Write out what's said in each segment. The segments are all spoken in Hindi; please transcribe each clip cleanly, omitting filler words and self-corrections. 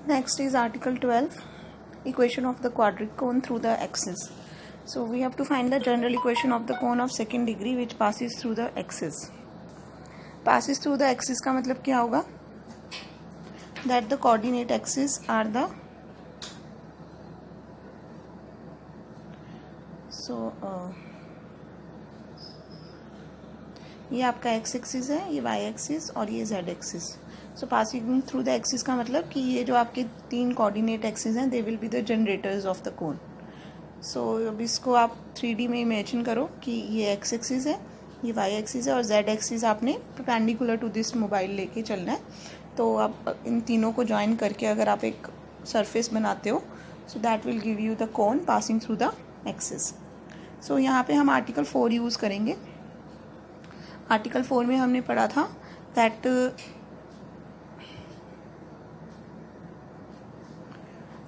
Next is Article 12, equation of the quadric cone through the axis. So we have to find the general equation of the cone of second degree which passes through the axis. Passes through the axis का मतलब क्या होगा? That the coordinate axes are the ये आपका x एक्सिस है, ये y एक्सिस और ये z axis. So passing through the axis का मतलब कि ये जो आपके तीन कोऑर्डिनेट एक्सिस हैं they will be the generators of the cone. So अब इसको आप 3D में इमेजिन करो कि ये x एक्सिस है, ये y एक्सिस है और z एक्सिस आपने परपेंडिकुलर टू दिस मोबाइल लेके चलना है. तो आप इन तीनों को ज्वाइन करके अगर आप एक सरफेस बनाते हो so that will give you the cone passing through the axis. So यहाँ पे हम आर्टिकल 4 यूज़ करेंगे. आर्टिकल 4 में हमने पढ़ा था that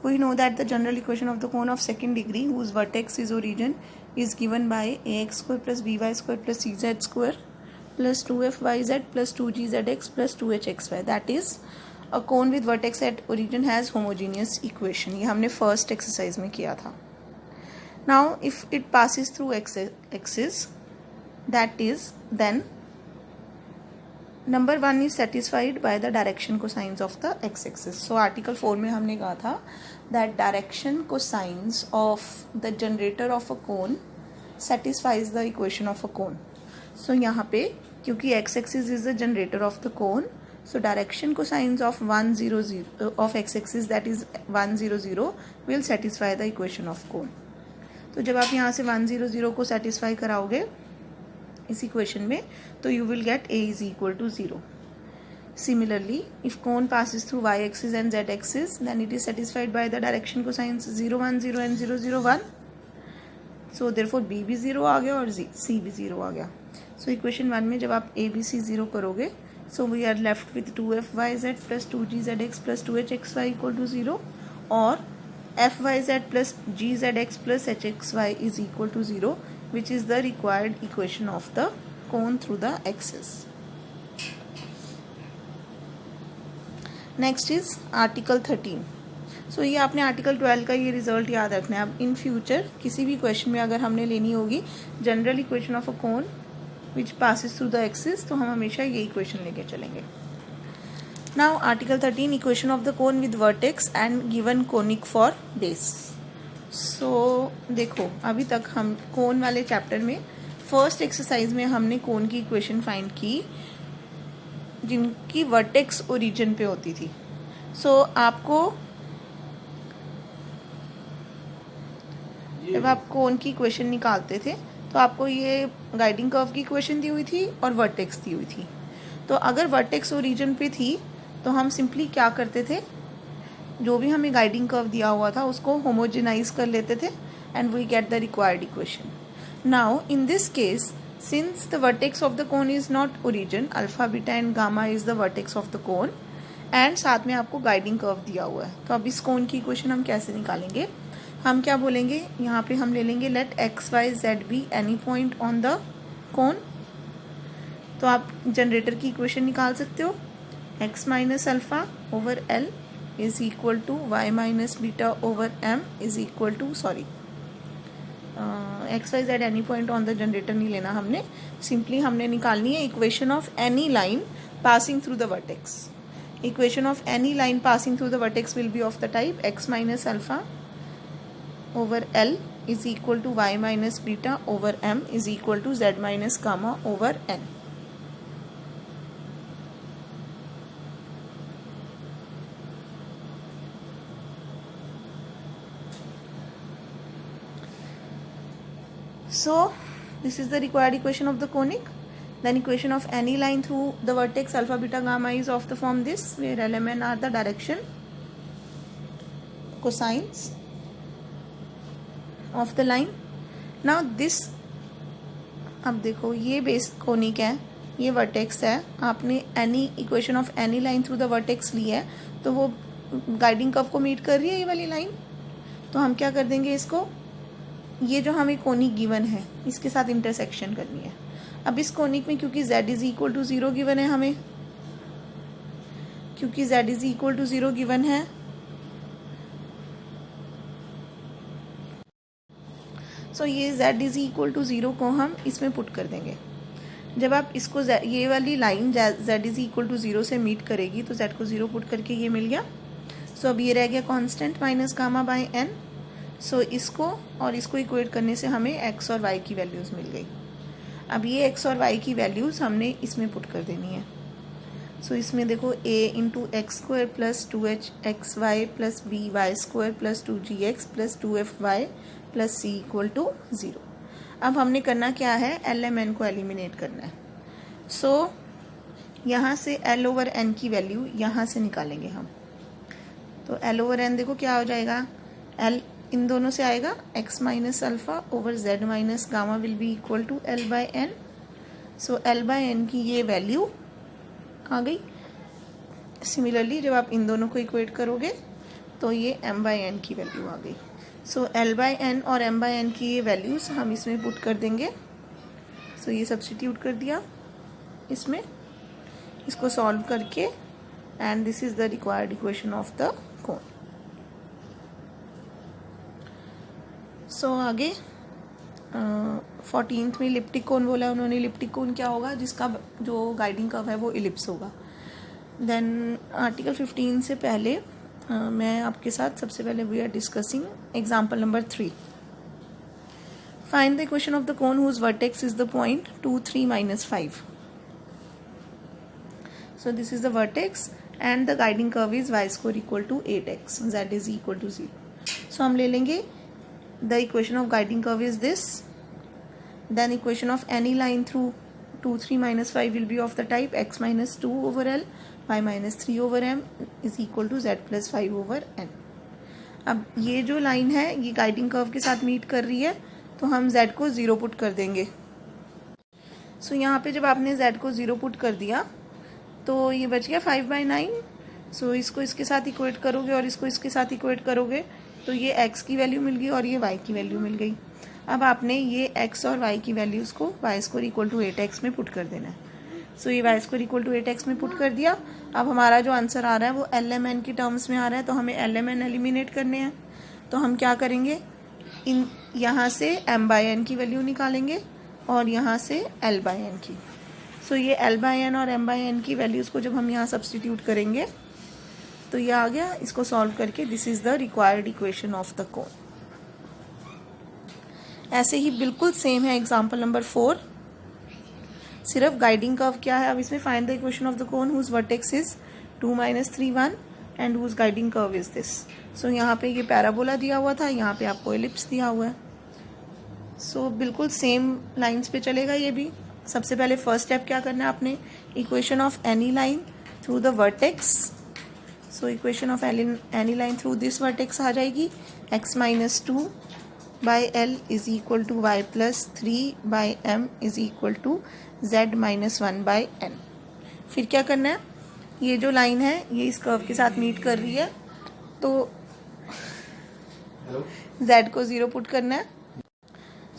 we know that the general equation of the cone of second degree whose vertex is origin is given by ax square plus by square plus cz square plus 2fyz plus 2gzx plus 2hxy. That is a cone with vertex at origin has homogeneous equation. ये हमने first exercise में किया था. Now if it passes through axis, that is then number 1 is satisfied by the direction cosines of the x-axis. So article 4 में हमने कहा था that direction cosines of the generator of a cone satisfies the equation of a cone. So यहाँ पे क्योंकि x-axis is the generator of the cone, so direction cosines of 1 0 0 of x-axis that is 1 0 0 will satisfy the equation of cone. तो जब आप यहाँ से 1 0 0 को satisfy कराओगे इस इक्वेशन में तो you will get a is equal to 0. Similarly, if cone passes through y axis and z axis, then it is satisfied by the direction cosines 0 1 0 and 0 0 1. So therefore b भी 0 आ गया और c भी 0 आ गया. So equation 1 में जब आप a b c 0 करोगे, so we are left with 2fyz plus 2gzx plus 2hxy equal to 0 और fyz plus gzx plus hxy is equal to 0, which is the required equation of the cone through the axis. Next is article 13. So ये आपने article 12 का ये result याद रखना है. अब in future किसी भी question में अगर हमने लेनी होगी general equation of a cone which passes through the axis, तो हम हमेशा ये equation लेके चलेंगे. Now article 13, equation of the cone with vertex and given conic for base. So देखो अभी तक हम कोन वाले चैप्टर में फर्स्ट एक्सरसाइज में हमने कोन की इक्वेशन फाइंड की जिनकी वर्टेक्स ओरिजिन पे होती थी. सो आपको जब आप कोन की इक्वेशन निकालते थे तो आपको ये गाइडिंग कर्व की इक्वेशन दी हुई थी और वर्टेक्स दी हुई थी. तो अगर वर्टेक्स ओरिजिन पे थी तो हम सिंपली क्या करते थे, जो भी हमें गाइडिंग कर्व दिया हुआ था उसको होमोजेनाइज कर लेते थे and we get the required equation. Now in this case since the vertex of the cone is not origin, alpha beta and gamma is the vertex of the cone and साथ में आपको गाइडिंग कर्व दिया हुआ है. तो अब इस कोन की इक्वेशन हम कैसे निकालेंगे, हम क्या बोलेंगे यहाँ पे हम ले लेंगे let x y z be any point on the cone. तो आप जनरेटर की इक्वेशन निकाल सकते हो x minus alpha over l is equal to y minus beta over m is equal to x y z any point on the generator नहीं लेना हमने, simply हमने निकालनी है equation of any line passing through the vertex. Equation of any line passing through the vertex will be of the type x minus alpha over l is equal to y minus beta over m is equal to z minus gamma over n. So this is the required equation of the conic. Then equation of any line through the vertex alpha beta gamma is of the form this, where L M N are the direction cosines of the line. Now this अब देखो ये बेस कोनिक है, ये वर्टेक्स है, आपने any equation of any line through the vertex ली है तो वो गाइडिंग कर्व को मीट कर रही है ये वाली लाइन. तो हम क्या कर देंगे, इसको ये जो हमें कोनिक गिवन है इसके साथ इंटरसेक्शन करनी है. अब इस कोनिक में क्योंकि z is equal to 0 given है हमें, क्योंकि z is equal to 0 given है सो ये z इज इक्वल टू 0 को हम इसमें पुट कर देंगे। जब आप इसको ये वाली line z is equal to 0 से मीट करेगी तो z को 0 पुट करके ये मिल गया। सो अब ये रह गया constant minus gamma by n। So इसको और इसको इक्वेट करने से हमें x और y की वैल्यूज़ मिल गई। अब ये x और y की वैल्यूज़ हमने इसमें पुट कर देनी है। सो इसमें देखो a into x square plus 2h x y plus b y square plus 2gx plus 2fy plus c equal to 0। अब हमने करना क्या है, lmn को एलिमिनेट करना है। सो यहाँ से l ओवर n की वैल्यू यहाँ से निकालेंगे हम। तो l ओवर n देखो क्या हो जाएगा, l इन दोनों से आएगा x minus alpha over z minus gamma will be equal to l by n। So l by n की ये वैल्यू आ गई। सिमिलरली जब आप इन दोनों को इक्वेट करोगे तो ये m बाय n की वैल्यू आ गई। सो l बाय n और m बाय n की ये वैल्यूज़ हम इसमें पुट कर देंगे। सो ये सब्स्टिट्यूट कर दिया इसमें, इसको सॉल्व करके, and this is the required equation of the cone. So आगे 14th में इलिप्टिक कोन बोला उन्होंने। इलिप्टिक कोन क्या होगा, जिसका जो गाइडिंग कर्व है वो इलिप्स होगा। देन आर्टिकल 15 से पहले मैं आपके साथ सबसे पहले we are discussing example number 3। Find the equation of the cone whose vertex is the point 2, 3, -5। So this is the vertex and the guiding curve is y square equal to 8x, z is equal to 0। So हम ले लेंगे the equation of guiding curve is this, then equation of any line through 2, 3, -5 will be of the type x minus 2 over l, y minus 3 over m is equal to z plus 5 over n। अब ये जो लाइन है ये गाइडिंग कर्व के साथ मीट कर रही है तो हम z को 0 पुट कर देंगे। सो यहाँ पे जब आपने z को 0 पुट कर दिया तो ये बच गया 5/9। सो इसको इसके साथ इक्वेट करोगे और इसको इसके साथ इक्वेट करोगे तो ये x की वैल्यू मिल गई और ये y की वैल्यू मिल गई। अब आपने ये x और y की वैल्यूज़ को y square equal to 8x में पुट कर देना है। सो ये y square equal to 8x में पुट कर दिया। अब हमारा जो आंसर आ रहा है वो lmn की टर्म्स में आ रहा है, तो हमें lmn एलिमिनेट करने हैं। तो हम क्या करेंगे, इन यहाँ से m बाय n की वैल्यू निकालेंगे और यहाँ से l बाय n की। सो ये l बाय n और m बाय n की वैल्यूज़ को जब हम यहाँ सब्सटीट्यूट करेंगे तो ये आ गया। इसको सॉल्व करके this is the required equation of the कोन। ऐसे ही बिल्कुल सेम है एग्जांपल नंबर 4, सिर्फ गाइडिंग कर्व क्या है। अब इसमें find the equation of the cone whose vertex is 2, -3, 1 and whose guiding curve is this. So यहाँ पे ये पैराबोला दिया हुआ था, यहाँ पे आपको एलिप्स दिया हुआ है। सो बिल्कुल सेम लाइंस पे चलेगा ये भी। सबसे पहले फर्स्ट स्टेप क्या करना है आपने, equation of any line through the vertex. So equation of any line through this vertex आ जाएगी, x minus 2 by L is equal to y plus 3 by m is equal to z minus 1 by n। फिर क्या करना है, ये जो लाइन है ये इस कर्व के साथ मीट कर रही है तो z को 0 पुट करना है।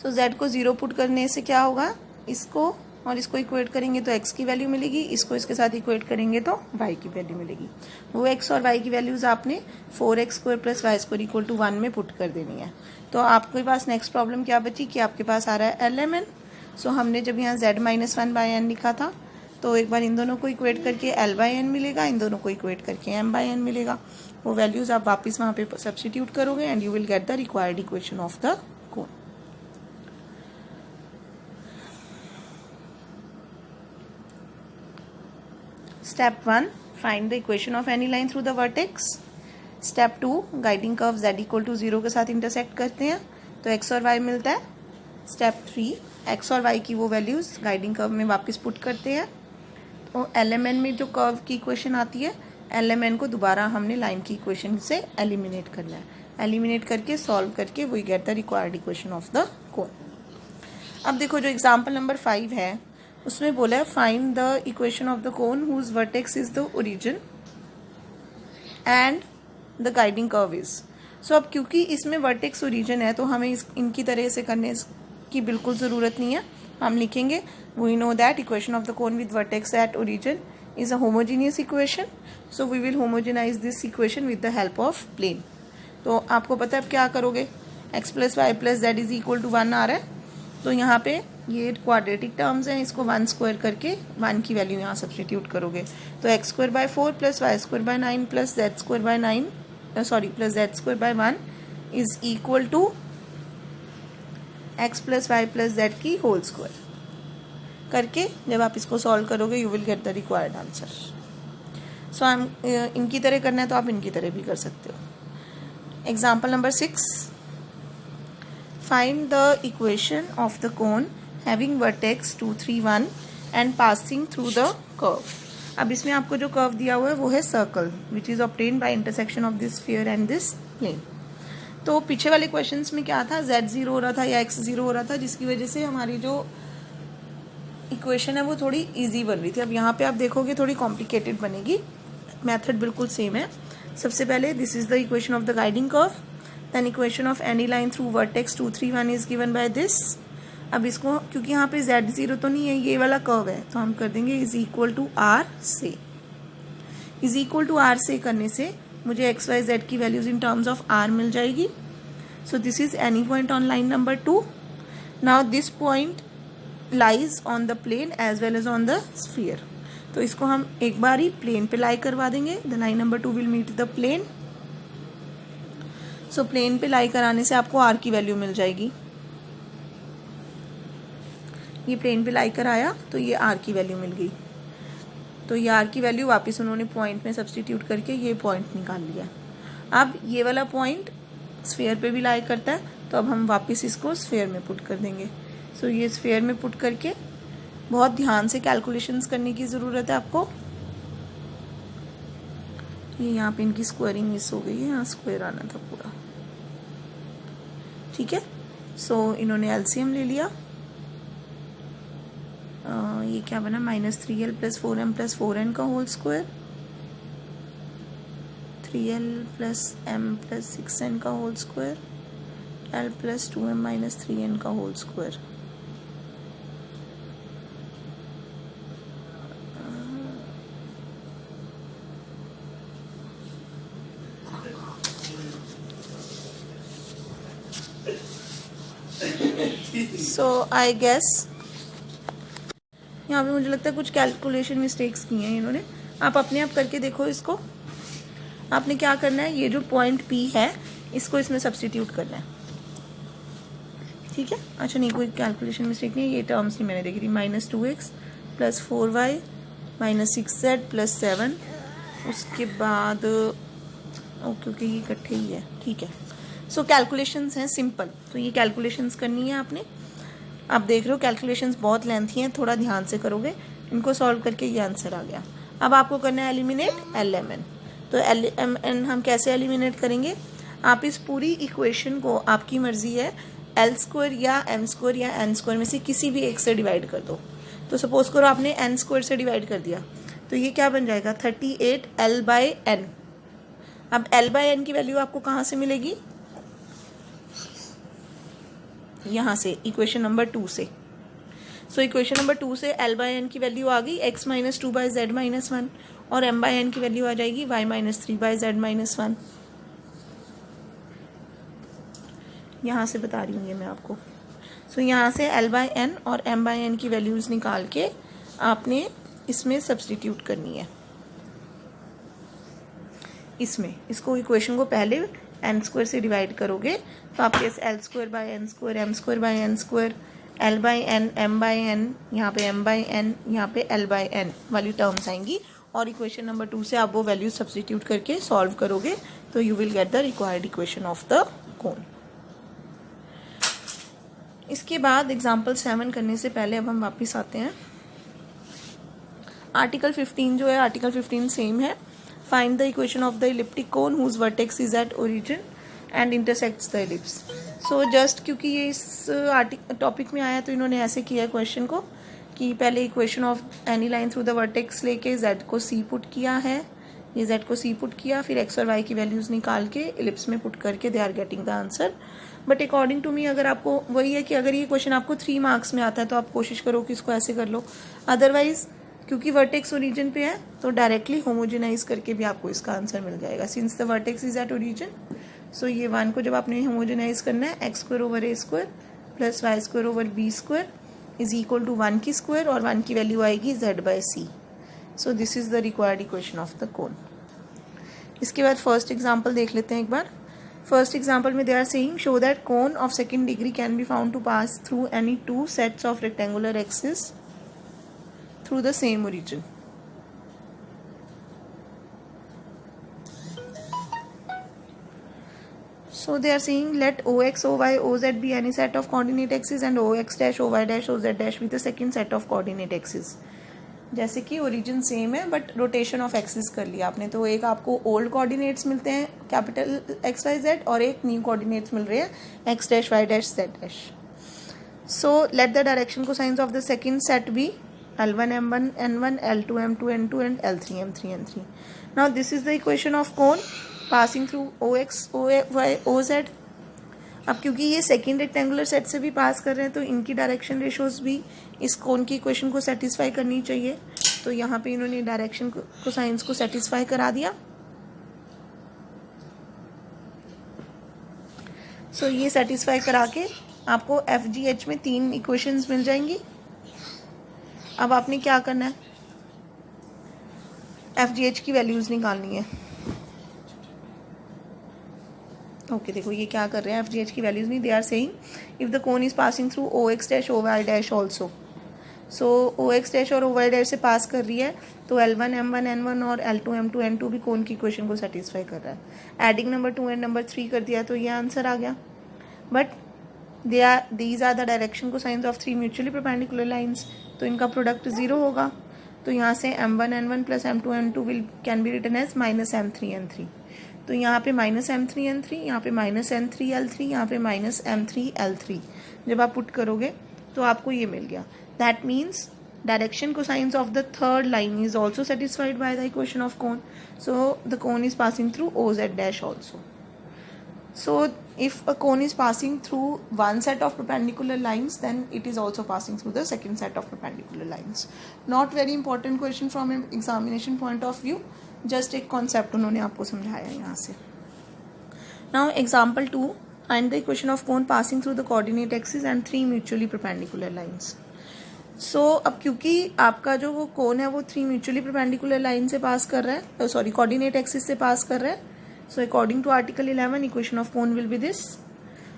सो z को 0 पुट करने से क्या होगा, इसको और इसको इक्वेट करेंगे तो x की वैल्यू मिलेगी, इसको इसके साथ इक्वेट करेंगे तो y की वैल्यू मिलेगी। वो x और y की वैल्यूज आपने 4x square plus Y square equal to 1 में पुट कर देनी है। तो आपके पास नेक्स्ट प्रॉब्लम क्या बची कि आपके पास आ रहा है lmn। सो हमने जब यहाँ z माइनस 1 बाई n लिखा था तो एक बार इन दोनों को इक्वेट करके l बाई n मिलेगा, इन दोनों को इक्वेट करके m बाई n मिलेगा। वो वैल्यूज आप वापस वहाँ पे सब्स्टिट्यूट करोगे and you will get the required equation of the cone. Step 1, find the equation of any line through the vertex. Step 2, guiding curve z equal to 0 के साथ इंटरसेक्ट करते हैं तो x और y मिलता है। Step 3, x और y की वो वैल्यूज गाइडिंग कर्व में वापस पुट करते हैं। तो lmn में जो कर्व की इक्वेशन आती है, lmn को दोबारा हमने लाइन की इक्वेशन से एलिमिनेट करना है। एलिमिनेट करके सॉल्व करके we get the required equation of the cone. अब देखो जो एग्जाम्पल नंबर 5 है उसमें बोला है find the equation of the cone whose vertex is the origin and the guiding curve is. So अब क्योंकि इसमें वर्टेक्स ओरिजिन है तो हमें इनकी तरह से करने की बिल्कुल ज़रूरत नहीं है। हम लिखेंगे we know that equation of the cone with vertex at origin is a homogeneous equation, so we will homogenize this equation with the help of plane. तो आपको पता है अब क्या करोगे, x plus Y plus z is equal to 1 आ रहा है, तो यहाँ पे ये क्वाड्रेटिक टर्म्स हैं, इसको 1 स्क्वायर करके 1 की वैल्यू यहाँ सब्सटीट्यूट करोगे, तो X square by 4 plus Y square by 9 plus Z square by 9 plus Z square by 1 is equal to X plus Y plus Z की होल स्क्वायर करके जब आप इसको सॉल्व करोगे you will get the required answer. So इनकी तरह करना है तो आप इनकी तरह भी कर सकते हो. Example number 6, find the equation of the cone having vertex 2 3 1 and passing through the curve. अब इसमें आपको जो कर्व दिया हुआ है वो है circle which is obtained by intersection of this sphere and this plane. तो पीछे वाले क्वेश्चंस में क्या था, z 0 हो रहा था या x 0 हो रहा था, जिसकी वजह से हमारी जो इक्वेशन है वो थोड़ी इजी बन रही थी. अब यहाँ पे आप देखोगे थोड़ी कॉम्प्लिकेटेड बनेगी. मेथड बिल्कुल सेम है. सबसे पहले this is the equation of the guiding curve, then equation of any line through vertex 2 3 1 is given by this. अब इसको क्योंकि यहाँ पे z 0 तो नहीं है, ये वाला कर्व है, तो हम कर देंगे इज इक्वल टू r से. इज इक्वल टू r से करने से मुझे x y z की values in terms of r मिल जाएगी. So this is any point on line number 2. Now this point lies on the plane as well as on the sphere. तो इसको हम एक बार ही प्लेन पे लाई करवा देंगे. The line number 2 will meet the plane. So plane पे लाई कराने से आपको r की वैल्यू मिल जाएगी. ये प्लेन पे लाई कर आया तो ये r की वैल्यू मिल गई. तो ये r की वैल्यू वापस उन्होंने पॉइंट में सब्सटीट्यूट करके ये पॉइंट निकाल लिया. अब ये वाला पॉइंट स्फीयर पे भी लाई करता है, तो अब हम वापस इसको स्फीयर में पुट कर देंगे. सो ये स्फीयर में पुट करके बहुत ध्यान से कैलकुलेशंस करने की ज़रूरत है आपको. ये यहाँ पे इनकी स्क्वायरिंग मिस हो गई है, यहाँ स्क्वायर आना था पूरा. ठीक है. सो इन्होंने एलसीएम ले लिया. ये क्या बना, -3l plus 4m plus 4n का whole square, 3l plus m plus 6n का whole square, l plus 2m minus 3n का whole square. So I guess यहाँ पे मुझे लगता है कुछ कैलकुलेशन मिस्टेक्स की हैं इन्होंने. आप अपने आप करके देखो इसको. आपने क्या करना है, ये जो पॉइंट P है इसको इसमें सब्सटीट्यूट करना है. ठीक है. अच्छा नहीं, कोई कैलकुलेशन मिस्टेक नहीं है, ये टर्म्स नहीं मैंने देखी थी. -2x plus 4y minus 6z plus 7. उसके बाद ओके ये इकट्ठे ही है. ठीक है. सो कैलकुलेशंस हैं सिंपल, तो ये कैलकुलेशंस करनी है आपने. आप देख रहे हो कैलकुलेशंस बहुत लेंथी हैं, थोड़ा ध्यान से करोगे. इनको सॉल्व करके ये आंसर आ गया. अब आपको करना है एलिमिनेट LMN. तो LMN हम कैसे एलिमिनेट करेंगे, आप इस पूरी इक्वेशन को, आपकी मर्जी है, L स्क्वायर या M स्क्वायर या N स्क्वायर में से किसी भी एक से डिवाइड कर दो. तो सपोज करो आपने N स्क्वायर से डिवाइड कर दिया, तो ये क्या बन जाएगा 38L/N. अब L/N की वैल्यू आपको कहाँ से मिलेगी, यहाँ से इक्वेशन नंबर 2 से. सो इक्वेशन नंबर 2 से L/N की वैल्यू आ गई x माइनस 2/z-1 और M/N की वैल्यू आ जाएगी y माइनस 3/z-1. यहाँ से बता रही हूँ ये मैं आपको. सो यहाँ से L/N और M/N की वैल्यूज़ निकाल के आपने इसमें सब्सटीट्यूट करनी है. इसमें इसको इक्वेशन को पहले n स्क्वायर से डिवाइड करोगे तो आपके L square by N square, M square by N square, L/N, M/N, यहाँ पे M/N, यहाँ पे L/N वाली टर्म्स आएंगी. और इक्वेशन नंबर 2 से आप वो वैल्यू सब्सटीट्यूट करके सॉल्व करोगे तो you will get the required equation of the cone. इसके बाद एग्जाम्पल 7 करने से पहले अब हम वापस आते हैं. आर्टिकल 15 जो है, आर्टिकल 15 सेम है. Find the equation of the elliptic cone whose vertex is at origin and intersects the ellipse. So just क्योंकि ये इस टॉपिक में आया तो इन्होंने ऐसे किया है क्वेश्चन को कि पहले equation of any line through the vertex लेके z को c पुट किया है, ये z को c पुट किया, फिर x और y की वैल्यूज निकाल के इलिप्स में पुट करके they are getting the answer. But according to me अगर आपको वही है कि अगर ये क्वेश्चन आपको 3 मार्क्स में आता है तो आप कोशिश करो कि इसको ऐसे कर लो. अदरवाइज क्योंकि वर्टेक्स ओरिजिन पे है तो डायरेक्टली होमोजेनाइज करके भी आपको इसका आंसर मिल जाएगा. Since the vertex is at origin so ये 1 को जब आपने होमोजेनाइज करना है, x square over a square plus Y square over b square is equal to 1 की स्क्वायर और 1 की वैल्यू आएगी z by c. So this is the required equation of the cone. इसके बाद फर्स्ट एग्जाम्पल देख लेते हैं एक बार. फर्स्ट एग्जाम्पल में they are saying show that cone of second degree can be found to pass through any two sets of rectangular axis through the same origin. So they are saying let OX, OY, OZ be any set of coordinate axes and OX dash, OY dash, OZ dash be the second set of coordinate axes. जैसे कि ओरिजिन सेम है बट रोटेशन ऑफ एक्सिस कर लिया आपने, तो एक आपको ओल्ड कोऑर्डिनेट्स मिलते हैं कैपिटल एक्स वाई जेड और एक न्यू कोऑर्डिनेट्स मिल रहे हैं x dash y dash z dash. So let the direction cosines of the second set be L1 M1 N1 L2 M2 N2 and L3 M3 N3. Now this is the equation of cone passing through OX, OY, OZ. अब क्योंकि ये सेकेंड रेक्टेंगुलर सेट से भी पास कर रहे हैं तो इनकी डायरेक्शन रेशोज भी इस कोन की इक्वेशन को सेटिस्फाई करनी चाहिए. तो यहाँ पे इन्होंने डायरेक्शन कोसाइंस को सेटिस्फाई करा दिया. सो ये सेटिस्फाई करा के आपको FGH में 3 इक्वेशंस मिल जाएंगी. अब आपने क्या करना है, FGH की वैल्यूज निकालनी है. ओके देखो ये क्या कर रहे हैं, FGH की वैल्यूज नहीं, they are saying if the cone is passing through OX dash OY dash also. So OX dash और OY डैश से पास कर रही है तो L1 M1 N1 और L2 M2 N2 भी कोन की इक्वेशन को सेटिस्फाई कर रहा है. एडिंग नंबर 2 एंड नंबर 3 कर दिया तो ये आंसर आ गया. But these are the direction cosines of 3 mutually perpendicular lines, तो इनका प्रोडक्ट 0 होगा. तो यहाँ से M1 N1 plus M2 N2 can be written as minus M3 N3. तो यहाँ पे माइनस M3 N3, यहाँ पे माइनस M3 L3, यहाँ पे माइनस M3 L3 जब आप पुट करोगे तो आपको ये मिल गया. That means direction cosines of the third line is also satisfied by the equation of cone. So the cone is passing through OZ dash also. So if a cone is passing through one set of perpendicular lines, then it is also passing through the second set of perpendicular lines. Not very important question from an examination point of view. Just एक concept उन्होंने आपको समझाया यहाँ से. Now example 2, find the equation of cone passing through the coordinate axis and 3 mutually perpendicular lines. So अब क्योंकि आपका जो वो कोन है वो 3 म्यूचुअली परपेंडिकुलर लाइन से पास कर रहा है, सॉरी कोऑर्डिनेट एक्सिस से पास कर रहा है. So according to article 11, equation of cone will be this.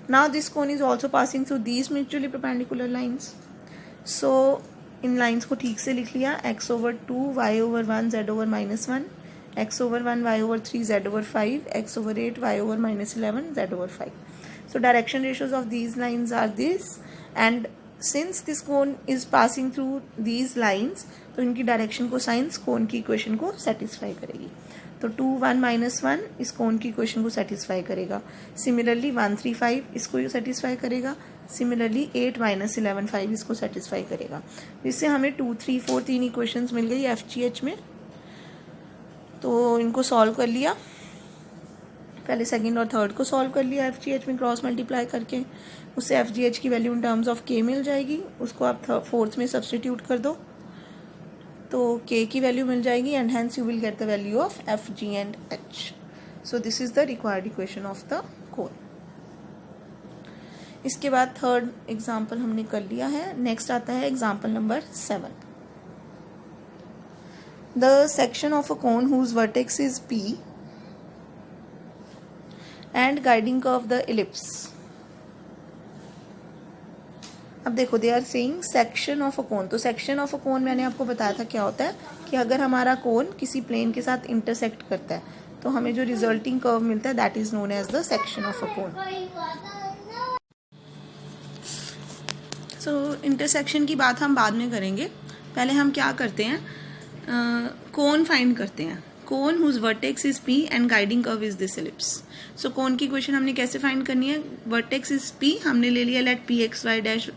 Now this cone is also passing through these mutually perpendicular lines. So in lines को ठीक से लिख लिया, x over 2 y over 1 z over minus 1, x over 1 y over 3 z over 5, x over 8 y over minus 11 z over 5. So direction ratios of these lines are this, and since this cone is passing through these lines, तो इनकी डायरेक्शन को साइंस कोन की इक्वेशन को सेटिस्फाई करेगी. तो 2 1 माइनस 1 इस कोन की इक्वेशन को सेटिस्फाई करेगा. सिमिलरली 1 3 5 इसको सेटिस्फाई करेगा. सिमिलरली 8 माइनस 11 5 इसको सेटिस्फाई करेगा. जिससे हमें 2 3 4 3 इक्वेशंस मिल गई FGH में. तो इनको सॉल्व कर लिया, पहले सेकंड और थर्ड को सॉल्व कर लिया FGH में क्रॉस मल्टीप्लाई करके. उससे FGH की value in terms of K मिल जाएगी. उसको आप फोर्थ में सब्सटीट्यूट कर दो तो K की वैल्यू मिल जाएगी and hence you will get the value of FG and H. So this is the required equation of the cone. इसके बाद थर्ड एग्जाम्पल हमने कर लिया है. नेक्स्ट आता है example number 7. The section of a cone whose vertex is P and guiding curve the ellipse. अब देखो they are saying section of a cone. तो सेक्शन ऑफ अ कोन मैंने आपको बताया था क्या होता है कि अगर हमारा कोन किसी प्लेन के साथ इंटरसेक्ट करता है तो हमें जो रिजल्टिंग कर्व मिलता है that is known as the section of a cone. So intersection की बात हम बाद में करेंगे. पहले हम क्या करते हैं, कोन फाइंड करते हैं. Cone whose vertex is P and guiding curve is this ellipse. So cone की इक्वेशन हमने कैसे फाइंड करनी है. वर्टेक्स इज P, हमने ले लिया late P x y dash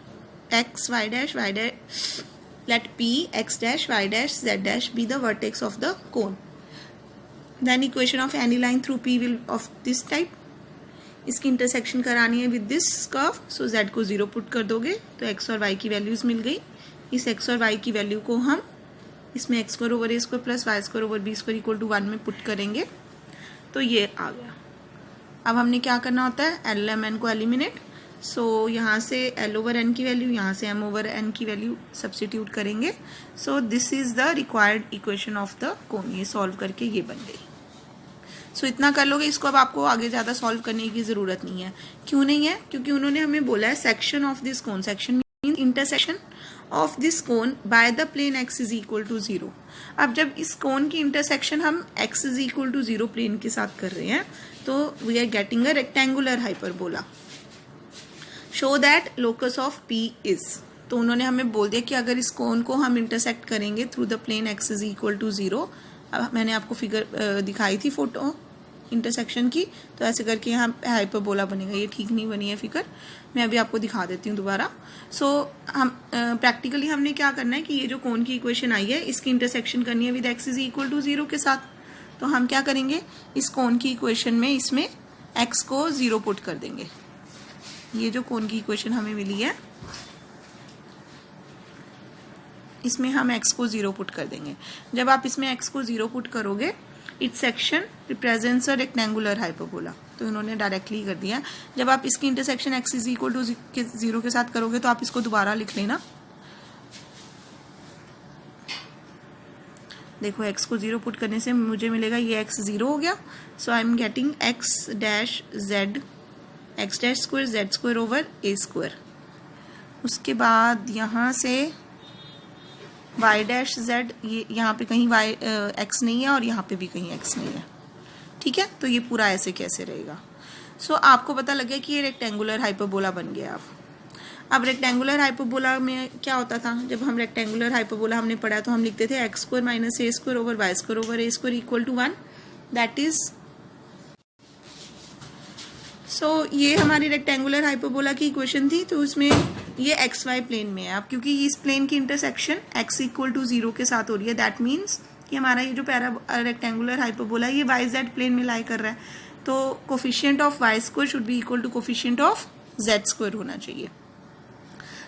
let P x dash y dash z dash be the vertex of the cone. Then equation of any line through P will of this type. इसकी इंटरसेक्शन करानी है with this curve. So z को 0 पुट कर दोगे तो x और y की वैल्यूज मिल गई. इस x और y की वैल्यू को हम इसमें x square over a square plus y square over b square equal to 1 में पुट करेंगे तो ये आ गया. अब हमने क्या करना होता है, एल एम एन को एलिमिनेट। सो यहाँ से एल ओवर एन की वैल्यू, यहाँ से एम ओवर एन की वैल्यू सब्सटीट्यूट करेंगे। सो this is the required equation of the कोन। ये सॉल्व करके ये बन गई। सो इतना कर लोगे, इसको अब आपको आगे ज़्यादा सॉल्व करने की ज़रूरत नहीं है। क्यों नहीं है? क्योंकि उन्होंने हमें बोला है section of this cone. Section mean intersection of this cone by the plane x is equal to 0। अब जब इस कोन की इंटरसेक्शन हम x is equal to 0 plane के साथ कर रहे हैं, तो we are getting a rectangular hyperbola. Show that locus of P is. तो उन्होंने हमें बोल दिया कि अगर इस कोन को हम इंटरसेक्ट करेंगे through the plane x is equal to 0, अब मैंने आपको फिगर दिखाई थी फोटो इंटरसेक्शन की, तो ऐसे करके यहाँ हाइपरबोला बनेगा। ये ठीक नहीं बनी है फिगर, मैं अभी आपको दिखा देती हूँ दोबारा। सो हम प्रैक्टिकली हमने क्या करना है कि ये जो कोन की इक्वेशन आई है, इसकी इंटरसेक्शन करनी है with x is equal to 0 के साथ। तो हम क्या करेंगे, इस कोन की इक्वेशन में इसमें एक्स को 0 पुट कर देंगे। ये जो कोन की इक्वेशन हमें मिली है, इसमें हम x को 0 पुट कर देंगे। जब आप इसमें x को 0 पुट करोगे, it's section represents a rectangular hyperbola. तो इन्होंने डायरेक्टली कर दिया। जब आप इसकी intersection x is equal to 0 के साथ करोगे, तो आप इसको दोबारा लिख लेना। देखो x को 0 पुट करने से मुझे मिलेगा ये x 0 हो गया। So I am getting x dash z, x dash square z square over a square. उसके बाद यहाँ से y डैश z, ये यहाँ पे कहीं y x नहीं है और यहाँ पे भी कहीं x नहीं है। ठीक है, तो ये पूरा ऐसे कैसे रहेगा। सो आपको पता लग गया कि ये रेक्टेंगुलर हाइपरबोला बन गया। अब रेक्टेंगुलर हाइपरबोला में क्या होता था, जब हम रेक्टेंगुलर हाइपरबोला हमने पढ़ा तो हम लिखते थे x square minus a square over y square over a square equal to 1। That is, so ये हमारी रेक्टेंगुलर हाइपरबोला की इक्वेशन थी। तो उसमें ये एक्स वाई प्लेन में है। अब क्योंकि इस प्लेन की इंटरसेक्शन एक्स इक्वल टू 0 के साथ हो रही है, दैट मीन्स कि हमारा ये जो रेक्टेंगुलर हाइपरबोला है, ये वाई जेड प्लेन में लाई कर रहा है। तो coefficient of y square should be equal to coefficient of z square होना चाहिए।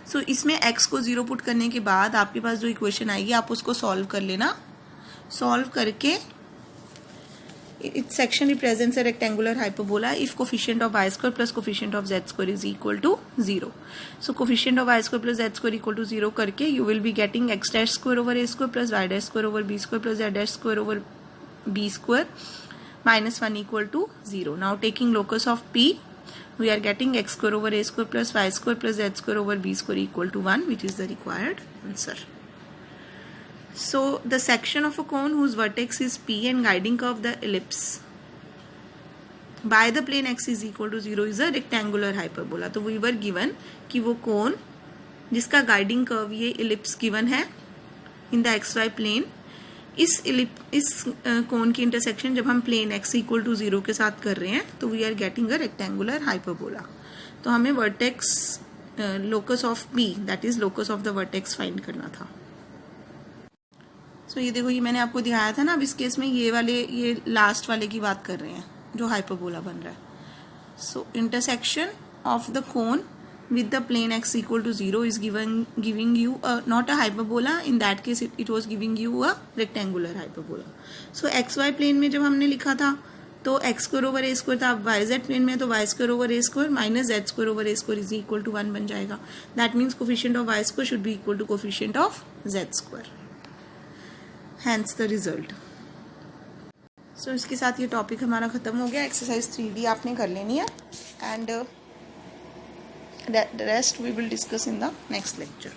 सो इसमें x को 0 पुट करने के बाद आपके पास जो इक्वेशन आएगी, आप उसको सॉल्व कर लेना। सॉल्व करके it's section represents a rectangular hyperbola if coefficient of y square plus coefficient of z square is equal to 0। So coefficient of y square plus z square equal to 0 करके you will be getting x dash square over a square plus y dash square over b square plus z dash square over b square minus 1 equal to 0। Now taking locus of p, we are getting x square over a square plus y square plus z square over b square equal to 1, which is the required answer. So the section of a cone whose vertex is p and guiding curve the ellipse by the plane x is equal to 0 is a rectangular hyperbola. तो we were given कि वो कोन जिसका गाइडिंग कर्व ये इलिप्स गिवन है in the x y plane, इस कोन की इंटरसेक्शन जब हम प्लेन x इक्वल टू 0 के साथ कर रहे हैं, तो we are getting a rectangular hyperbola. तो हमें vertex locus of p, that is locus of the vertex find करना था। सो ये देखो, ये मैंने आपको दिखाया था ना। अब इस केस में ये लास्ट वाले की बात कर रहे हैं जो हाइपरबोला बन रहा है। So intersection of the cone with the plane x equal to 0 is giving you not a hyperbola. In that case it was giving you a rectangular hyperbola. So xy plane में जब हमने लिखा था तो x square over a square था। अब yz प्लेन में तो y square over a square minus z square over a square is equal to 1 बन जाएगा। That means coefficient of y square should be equal to coefficient of z square, hence the result. So इसके साथ ये टॉपिक हमारा खत्म हो गया। एक्सरसाइज 3D आपने कर लेनी है and the rest we will discuss in the next lecture.